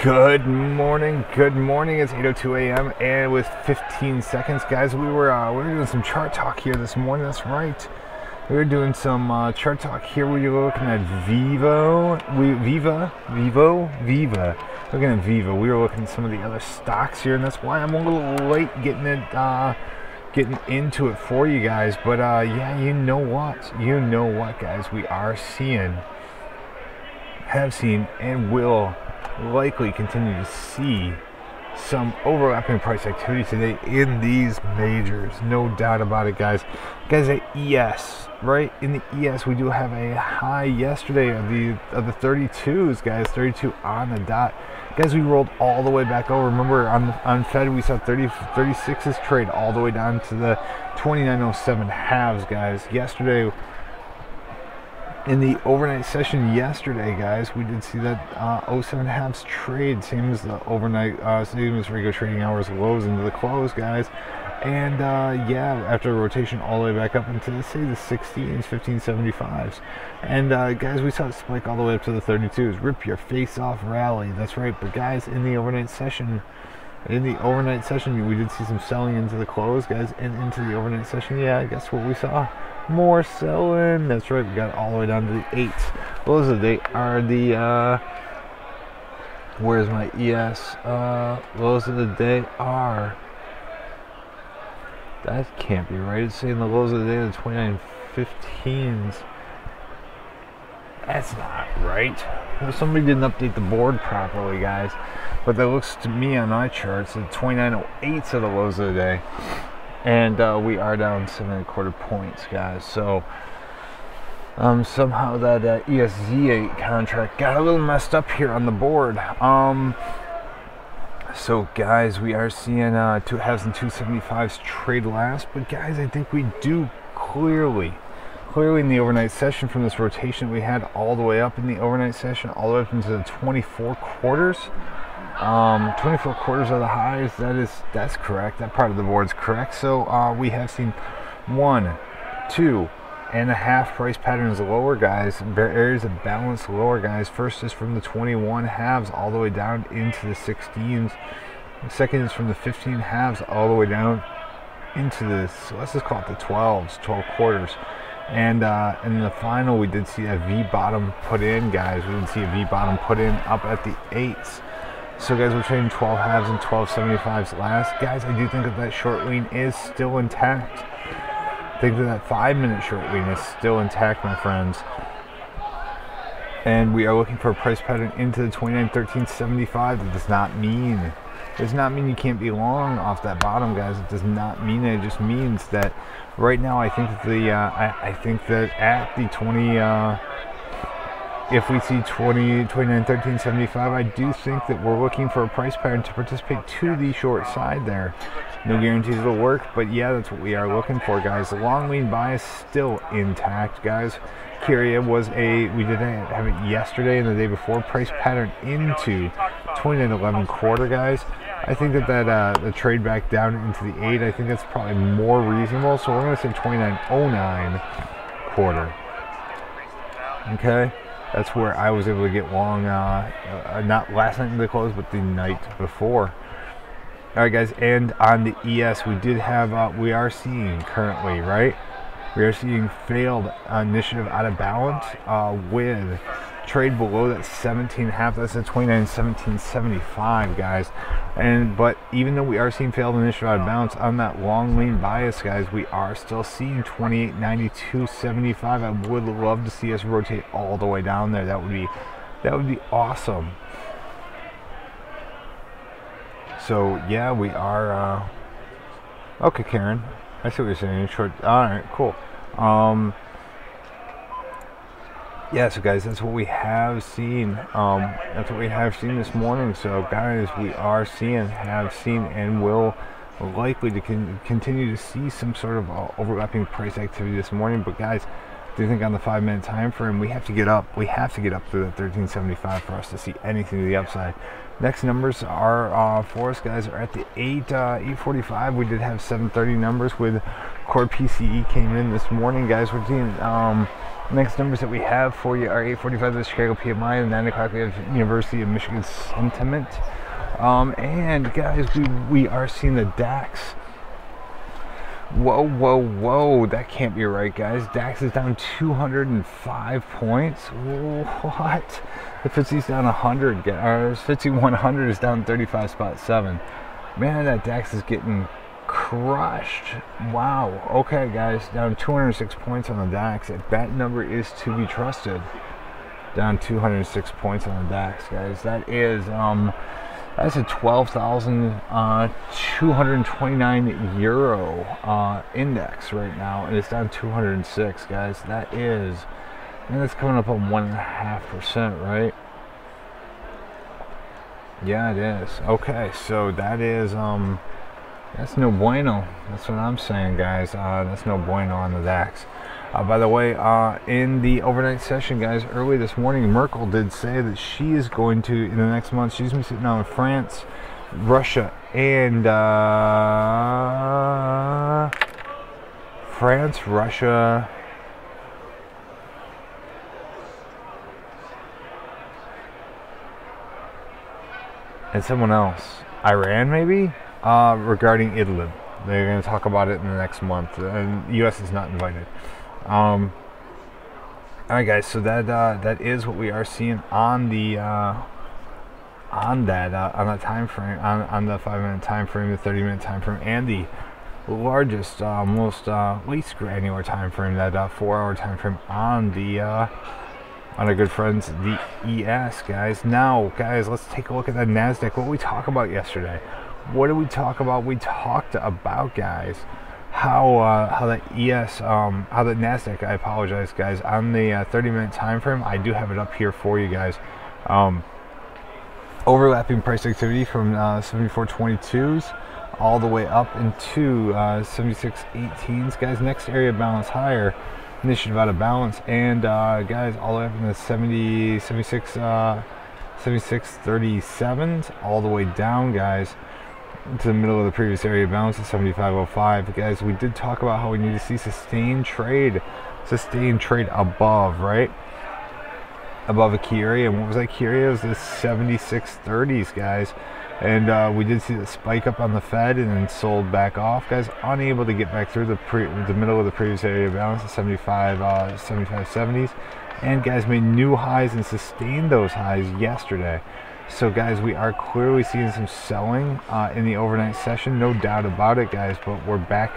Good morning, it's 8:02 a.m. and with 15 seconds, guys, we were doing some chart talk here this morning. That's right, we were doing some chart talk here. We were looking at Viva. Looking at Viva. We were looking at some of the other stocks here, and that's why I'm a little late getting into it for you guys. But yeah, you know what, guys, we are have seen, and will likely continue to see some overlapping price activity today in these majors, no doubt about it, guys. At ES, right, in the ES, we do have a high yesterday of the 32s, guys. 32 on the dot, guys. We rolled all the way back over. Remember on Fed we saw 36s trade all the way down to the 29.07 halves, guys. Yesterday, in the overnight session yesterday, guys, we did see that 07 halves trade, same as the overnight, same as regular trading hours lows into the close, guys. And yeah, after a rotation all the way back up into, say, the 16s, 1575s. And guys, we saw it spike all the way up to the 32s. Rip your face off rally. That's right. But guys, in the overnight session, we did see some selling into the close, guys, and into the overnight session. Yeah, guess what we saw? More selling. That's right, we got all the way down to the 8s. Those of the day are the where's my ES? Lows of the day are, that can't be right. It's saying the lows of the day are the 29.15s. That's not right. Well, somebody didn't update the board properly, guys. But that looks to me on my charts the 29.08s are the lows of the day. And we are down 7.25 points, guys. So somehow that ESZ8 contract got a little messed up here on the board. So guys, we are seeing 2 halves and 275s trade last. But guys, I think we do clearly in the overnight session, from this rotation we had all the way up in the overnight session, all the way up into the 24 quarters. 24 quarters are the highs. That's correct. That part of the board's correct. So we have seen 1, 2.5 price patterns lower, guys. Areas of balance lower, guys. First is from the 21 halves all the way down into the 16s. The second is from the 15 halves all the way down into the, so let's just call it the 12s, 12 quarters. And in the final, we did see a V bottom put in, guys. We did see a V bottom put in up at the 8s. So guys, we're trading 12 halves and 12.75s last. Guys, I do think that short lean is still intact. I think that 5-minute short lean is still intact, my friends. And we are looking for a price pattern into the 29.1375. That does not mean you can't be long off that bottom, guys. It does not mean it. It just means that right now, I think that I think that at the 20. If we see 29.1375, I do think that we're looking for a price pattern to participate to the short side there. No guarantees it'll work, but yeah, that's what we are looking for, guys. The long lean bias still intact, guys. Kyria was we did have it yesterday and the day before, price pattern into 29.11 quarter, guys. I think that the trade back down into the 8, I think that's probably more reasonable. So we're going to say 29.09 quarter. Okay. That's where I was able to get long, not last night in the close, but the night before. All right, guys, and on the ES, we did have, we are seeing currently, right? We are seeing failed initiative out of balance with trade below that 17 half. That's a 29.1775, guys. But even though we are seeing failed initiative out of balance on that long lean bias, guys, we are still seeing 28.9275. I would love to see us rotate all the way down there. That would be awesome. So yeah, we are okay, Karen, I see what you're saying. Short. All right, cool. Yeah, so guys, that's what we have seen. That's what we have seen this morning. So guys, we are have seen, and will likely to continue to see some sort of overlapping price activity this morning. But guys, do you think on the 5-minute time frame we have to get up? We have to get up through that 13.75 for us to see anything to the upside. Next numbers are for us, guys, are at the 8:45. We did have 7:30 numbers with core PCE came in this morning, guys. We're seeing Next numbers that we have for you are 8:45 the Chicago PMI, and 9 o'clock we have University of Michigan sentiment. And guys, we are seeing the DAX. Whoa, that can't be right, guys. DAX is down 205 points. What? The FTSE's down 100, or FTSE 100 is down 35.7. Man, that DAX is getting crushed. Wow. Okay, guys, down 206 points on the DAX. That number is to be trusted. Down 206 points on the DAX, guys. That is that's a 12,229 euro index right now, and it's down 206, guys. That is, and that's coming up on 1.5%, right? Yeah, it is. Okay, so that is that's no bueno. That's what I'm saying, guys. That's no bueno on the DAX. By the way, in the overnight session, guys, early this morning, Merkel did say that she is going to, in the next month, she's going to be sitting down with France, Russia, and France, Russia, and someone else. Iran, maybe? Regarding Idlib. They're going to talk about it in the next month, and the U.S. is not invited. All right, guys. So that is what we are seeing on the on that time frame, on the 5-minute time frame, the 30-minute time frame, and the largest, most least granular time frame, that 4-hour time frame on the on our good friends the ES, guys. Now, guys, let's take a look at the NASDAQ. What we talked about yesterday. What did we talk about? We talked about, guys, how that ES, how the NASDAQ, I apologize, guys, on the 30-minute time frame. I do have it up here for you guys. Overlapping price activity from 74.22s all the way up into 76.18s, guys. Next area balance higher, initiative out of balance, and guys, all the way up in the 76.37s, all the way down, guys, to the middle of the previous area balance at 75.05. Guys, we did talk about how we need to see sustained trade above, right? Above a key area. And what was that key area? It was the 76.30s, guys. And we did see the spike up on the Fed and then sold back off, guys. Unable to get back through the middle of the previous area balance at 75.70s. And guys, made new highs and sustained those highs yesterday. So, guys, we are clearly seeing some selling in the overnight session, no doubt about it, guys. But we're back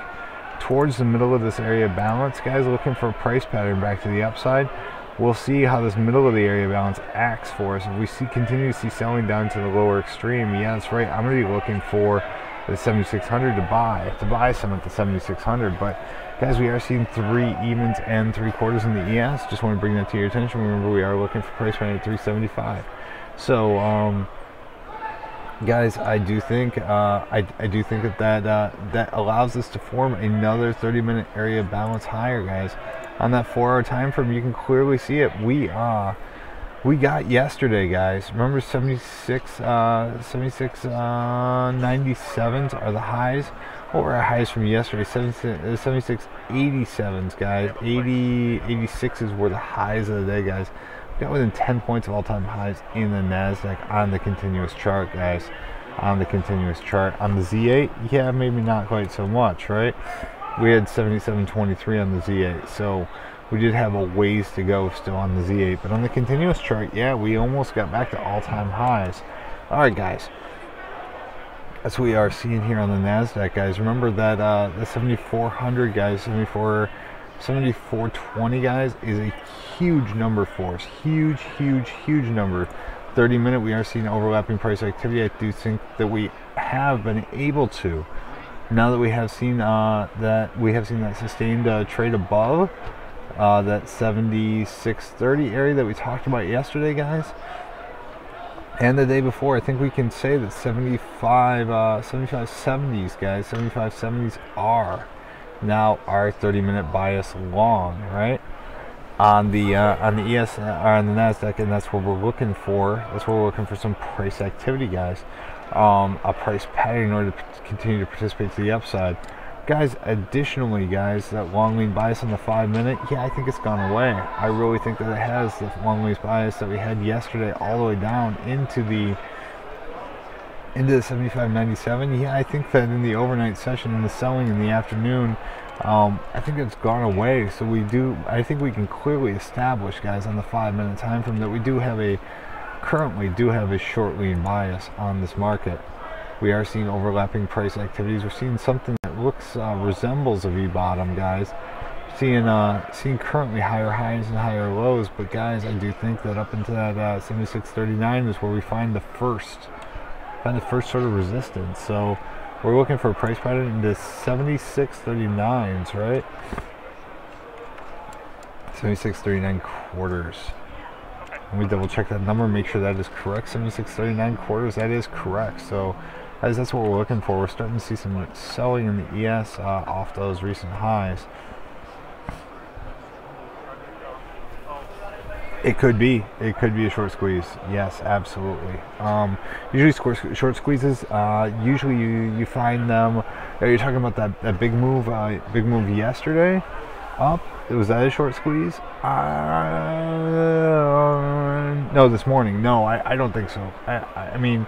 towards the middle of this area balance, guys, looking for a price pattern back to the upside. We'll see how this middle of the area balance acts for us. If we continue to see selling down to the lower extreme, yeah, that's right. I'm going to be looking for the 7600 to buy some at the 7600. But, guys, we are seeing 3 evens and 3/4 in the ES. Just want to bring that to your attention. Remember, we are looking for price pattern at 375. So, guys, I do think that allows us to form another 30-minute area balance higher, guys. On that 4-hour time frame, you can clearly see it. We got yesterday, guys. Remember, 76.97s are the highs. What were our highs from yesterday? 76.87s, guys. 86s were the highs of the day, guys. Got within 10 points of all-time highs in the NASDAQ on the continuous chart, guys. On the continuous chart. On the Z8, yeah, maybe not quite so much, right? We had 77.23 on the Z8, so we did have a ways to go still on the Z8. But on the continuous chart, yeah, we almost got back to all-time highs. All right, guys. That's what we are seeing here on the NASDAQ, guys. Remember that the 7400, guys, 7420, guys, is a huge number for us. Huge number. 30-minute, we are seeing overlapping price activity. I do think that we have been able to, now that we have seen that sustained trade above that 76.30 area that we talked about yesterday, guys, and the day before. I think we can say that 75.70s, guys, 75.70s are now our 30-minute bias long, right? On the ES or on the NASDAQ, and that's what we're looking for. That's what we're looking for, some price activity, guys. A price pattern in order to continue to participate to the upside. Guys, additionally, guys, that long lean bias on the 5-minute, yeah, I think it's gone away. I really think that it has. The long lean bias that we had yesterday all the way down into the 75.97. Yeah, I think that in the overnight session, in the selling in the afternoon, I think it's gone away. So I think we can clearly establish, guys, on the 5-minute time frame that we currently do have a short lean bias on this market. We are seeing overlapping price activities. We're seeing something that looks resembles a V-bottom, guys. Seeing currently higher highs and higher lows, but guys, I do think that up into that 76.39 is where we find the first sort of resistance. So we're looking for a price pattern into 76.39s, right? 76.39 quarters. Let me double check that number, make sure that is correct. 76.39 quarters, that is correct. So guys, that's what we're looking for. We're starting to see some selling in the ES off those recent highs. It could be a short squeeze. Yes, absolutely. Usually short squeezes, usually you find them. You're talking about that big move yesterday up. Was that a short squeeze? No, this morning. No, I don't think so. I mean,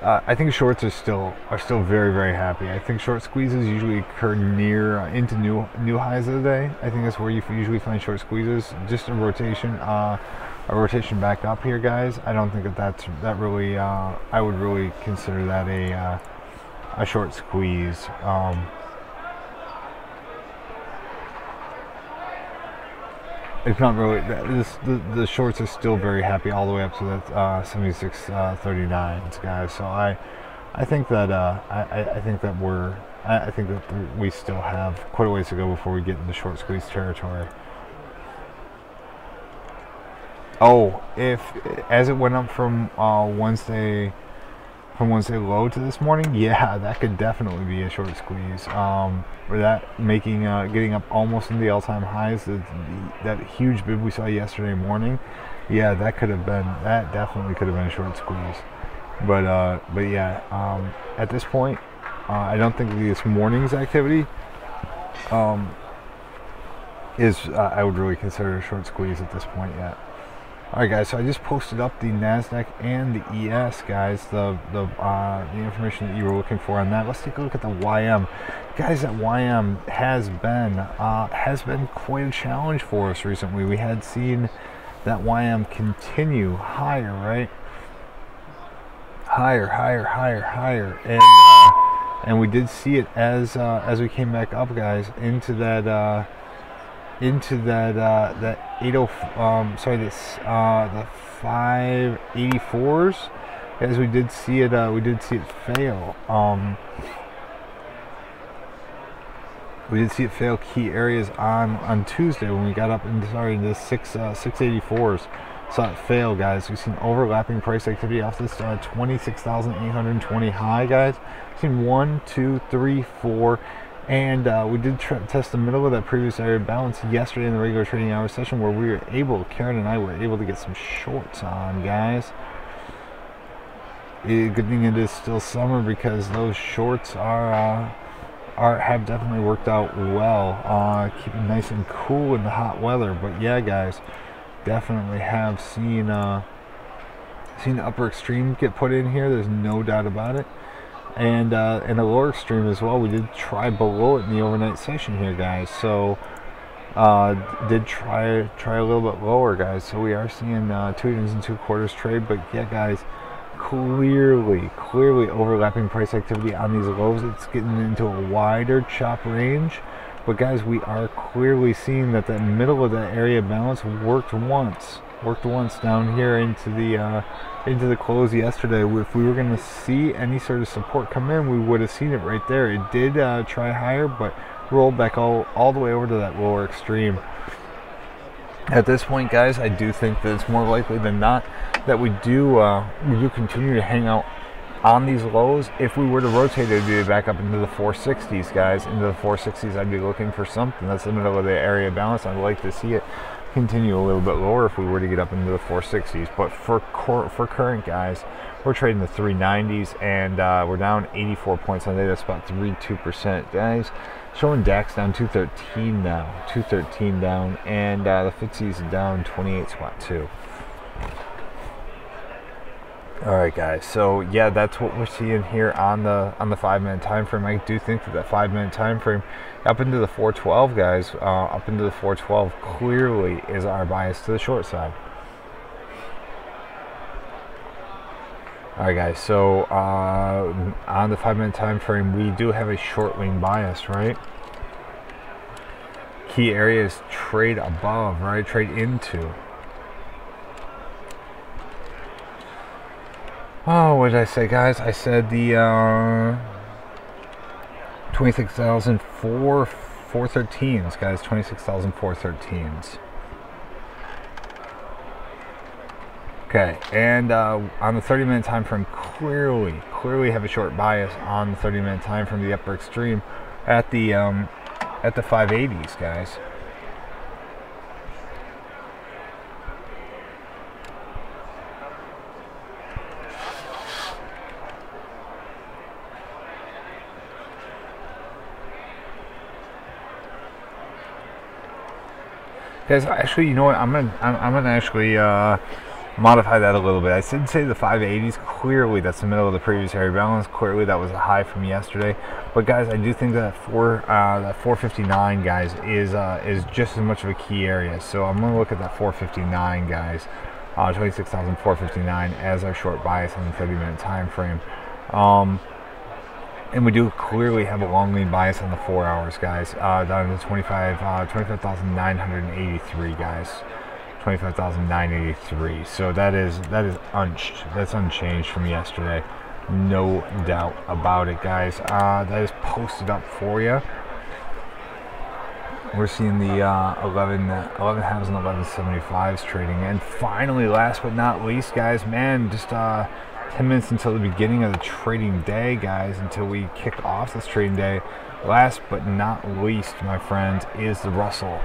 I think shorts are still very, very happy. I think short squeezes usually occur into new highs of the day. I think that's where you usually find short squeezes. Just a rotation back up here, guys. I don't think that really. I would really consider that a short squeeze. It's not really. The shorts are still very happy all the way up to that 76.39, guys. So I think that I think that we still have quite a ways to go before we get into short squeeze territory. Oh, as it went up from Wednesday low to this morning, yeah, that could definitely be a short squeeze. Or that getting up almost into the all-time highs, that huge bid we saw yesterday morning, yeah, that definitely could have been a short squeeze. But yeah, at this point, I don't think this morning's activity I would really consider a short squeeze at this point yet. Alright guys, so I just posted up the NASDAQ and the ES, guys, the information that you were looking for on that. Let's take a look at the YM. Guys, that YM has been quite a challenge for us recently. We had seen that YM continue higher, right? Higher, and we did see it as we came back up, guys, into that that 80 the 584s, as we did see it fail. We did see it fail key areas on Tuesday when we got up into the 684s. Saw it fail, guys. We've seen overlapping price activity off this 26,820 high, guys. We've seen 1, 2, 3, 4. And we did test the middle of that previous area of balance yesterday in the regular trading hour session, where we were Karen and I were able to get some shorts on, guys. Good thing it is still summer, because those shorts have definitely worked out well, keeping nice and cool in the hot weather. But yeah, guys, definitely have seen upper extreme get put in here. There's no doubt about it. And a lower extreme as well. We did try below it in the overnight session here, guys. So did try a little bit lower, guys. So we are seeing 2 2/4 trade. But yeah, guys, clearly overlapping price activity on these lows. It's getting into a wider chop range. But guys, we are clearly seeing that the middle of that area of balance worked once down here into the close yesterday. If we were going to see any sort of support come in, we would have seen it right there. It did try higher, but rolled back all the way over to that lower extreme. At this point, guys, I do think that it's more likely than not that we do continue to hang out on these lows. If we were to rotate, it would be back up into the 460s, guys. Into the 460s, I'd be looking for something. That's the middle of the area of balance. I'd like to see it continue a little bit lower if we were to get up into the 460s. But for current, guys, we're trading the 390s, and we're down 84 points on the day. That's about 32%, guys. Showing DAX down 213 now, 213 down, and the FTSE's down 28.2. All right, guys. So yeah, that's what we're seeing here on the 5-minute time frame. I do think that 5-minute time frame up into the 412, guys, up into the 412 clearly is our bias to the short side. All right, guys. So on the 5-minute time frame, we do have a short lean bias, right? Key areas trade above, right? Trade into. Oh, what did I say, guys? I said the 26,413s, guys. 26,413s. Okay, and on the 30-minute time frame, clearly have a short bias on the 30-minute time frame, the upper extreme, at the 580s, guys. Guys, actually, you know what? I'm gonna actually modify that a little bit. I did say the 580s. Clearly, that's the middle of the previous area balance. Clearly, that was a high from yesterday. But guys, I do think that that 459, guys, is just as much of a key area. So I'm gonna look at that 459, guys, 26,459 as our short bias on the 30-minute time frame. And we do clearly have a long lean bias on the 4 hours, guys, down to 25,983, guys, 25,983. So that is that's unchanged from yesterday, no doubt about it, guys. That is posted up for you. We're seeing the 11 halves and 11.75s trading, and finally, last but not least, guys, man, just 10 minutes until the beginning of the trading day, guys, until we kick off this trading day. Last but not least, my friends, is the Russell.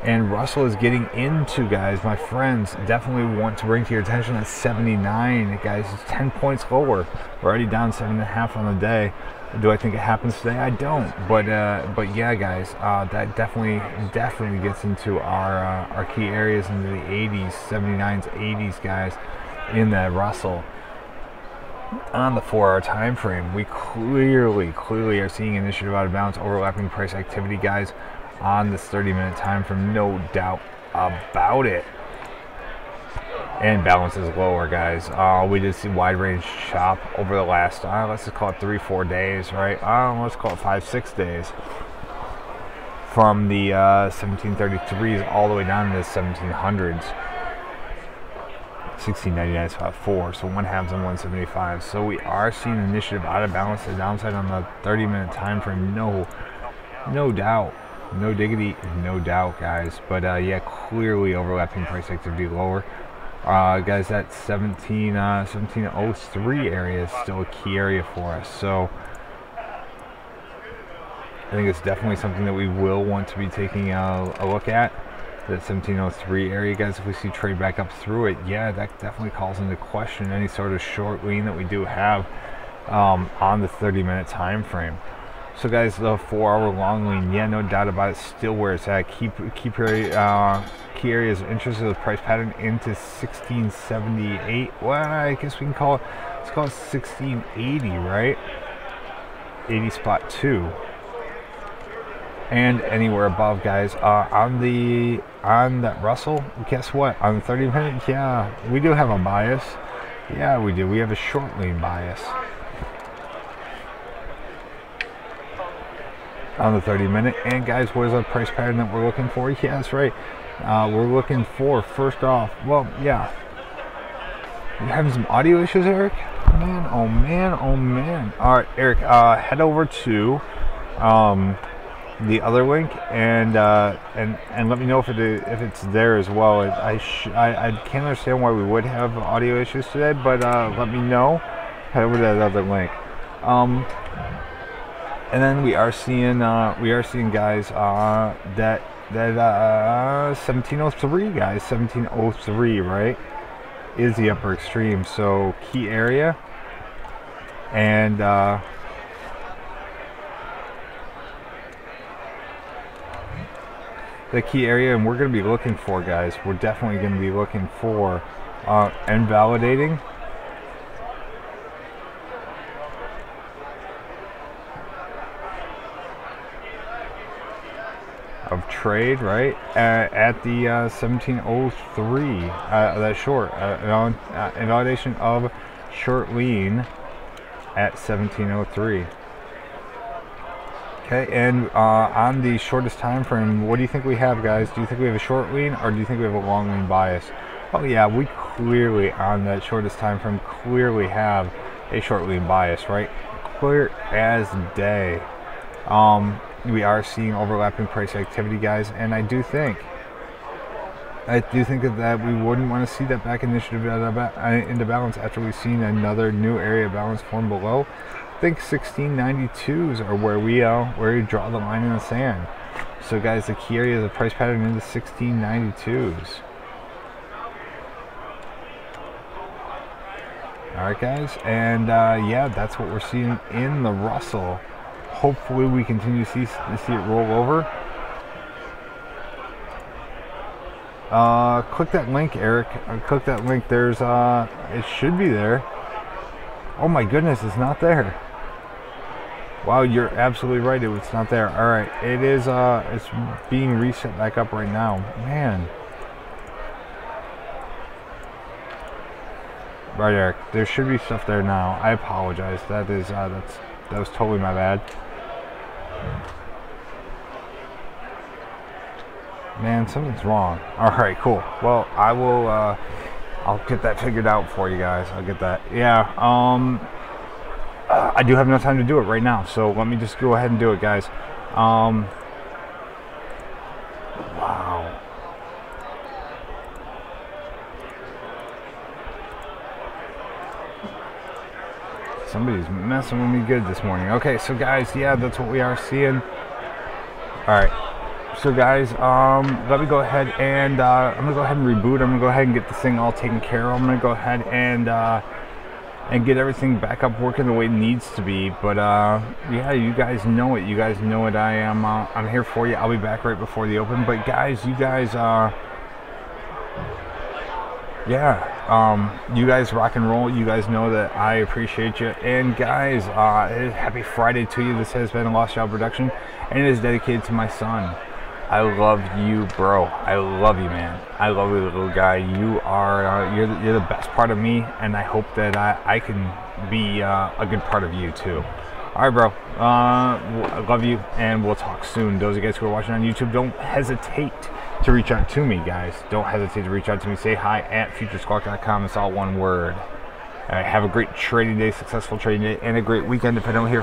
And Russell is getting into, guys, my friends, definitely want to bring to your attention that 79, guys, it's 10 points lower. We're already down 7.5 on the day. Do I think it happens today? I don't. But yeah, guys, that definitely gets into our key areas into the 80s, 79s, 80s, guys, in that Russell. On the 4-hour time frame, we clearly are seeing initiative out of balance, overlapping price activity, guys, on this 30-minute time frame, no doubt about it. And balance is lower, guys. We did see wide range chop over the last, let's just call it 3-4 days, right? Let's call it 5-6 days, from the 1733s all the way down to the 1700s. 1699 is about 4, so 1 halves and 175. So we are seeing initiative out of balance to the downside on the 30-minute time frame. No doubt, no diggity, no doubt, guys. But yeah, clearly overlapping price activity lower. Guys, that 1703 area is still a key area for us. So I think it's definitely something that we will want to be taking a look at. That 1703 area, guys, if we see trade back up through it, yeah, that definitely calls into question any sort of short lean that we do have on the 30-minute time frame. So guys, the 4-hour long lean, yeah, no doubt about it, still where it's at. Key areas of interest of the price pattern into 1678. Well, I guess we can call it, let's call it 1680, right? 80 spot 2. And anywhere above, guys, on that Russell, guess what? On the 30-minute, yeah, we do have a bias. Yeah, we do. We have a short lean bias on the 30-minute. And guys, what is our price pattern that we're looking for? Yeah, that's right. We're looking for, first off, well, yeah. You having some audio issues, Eric? Man, oh man, oh man. All right, Eric, head over to the other link and let me know if it's there as well. I can't understand why we would have audio issues today, but let me know. Head over to that other link. And then we are seeing guys, that that 1703, guys. 1703, right, is the upper extreme. So key area, and the key area, and we're going to be looking for, guys, we're definitely going to be looking for invalidating of trade, right, at the 1703, that short, invalidation of short lean at 1703. Okay, and on the shortest time frame, what do you think we have, guys? Do you think we have a short lean, or do you think we have a long lean bias? Oh yeah, we clearly, on that shortest time frame, clearly have a short lean bias, right? Clear as day. We are seeing overlapping price activity, guys, and I do think that we wouldn't want to see that back initiative into balance after we've seen another new area of balance form below. I think 1692s are where we draw the line in the sand. So, guys, the key area is a price pattern into 1692s. All right, guys, and yeah, that's what we're seeing in the Russell. Hopefully we continue to see it roll over. Click that link, Eric. Click that link. There's it should be there. Oh my goodness, it's not there. Wow, you're absolutely right. It's not there. All right, it is. It's being reset back up right now. Man. Right, Eric. There should be stuff there now. I apologize. That was totally my bad. Man, something's wrong. Alright, cool. Well, I will I'll get that figured out for you guys. I'll get that. Yeah, I do have enough time to do it right now, so let me just go ahead and do it, guys. Wow. Somebody's messing with me good this morning. Okay, so guys, yeah, that's what we are seeing. Alright. So guys, let me go ahead and I'm gonna go ahead and reboot. I'm gonna go ahead and get this thing all taken care of. I'm gonna go ahead and get everything back up working the way it needs to be. But yeah, you guys know it. You guys know it. I'm here for you. I'll be back right before the open. But guys, you guys you guys rock and roll. You guys know that I appreciate you. And guys, happy Friday to you. This has been a Lost Child production, and it is dedicated to my son. I love you, bro. I love you, man. I love you, little guy. You are you're the best part of me, and I hope that I can be a good part of you too. All right, bro. I love you, and we'll talk soon. Those of you guys who are watching on YouTube, don't hesitate to reach out to me, guys. Don't hesitate to reach out to me. Say hi at FutureSquawk.com. It's all one word. Have a great trading day, successful trading day, and a great weekend if I don't hear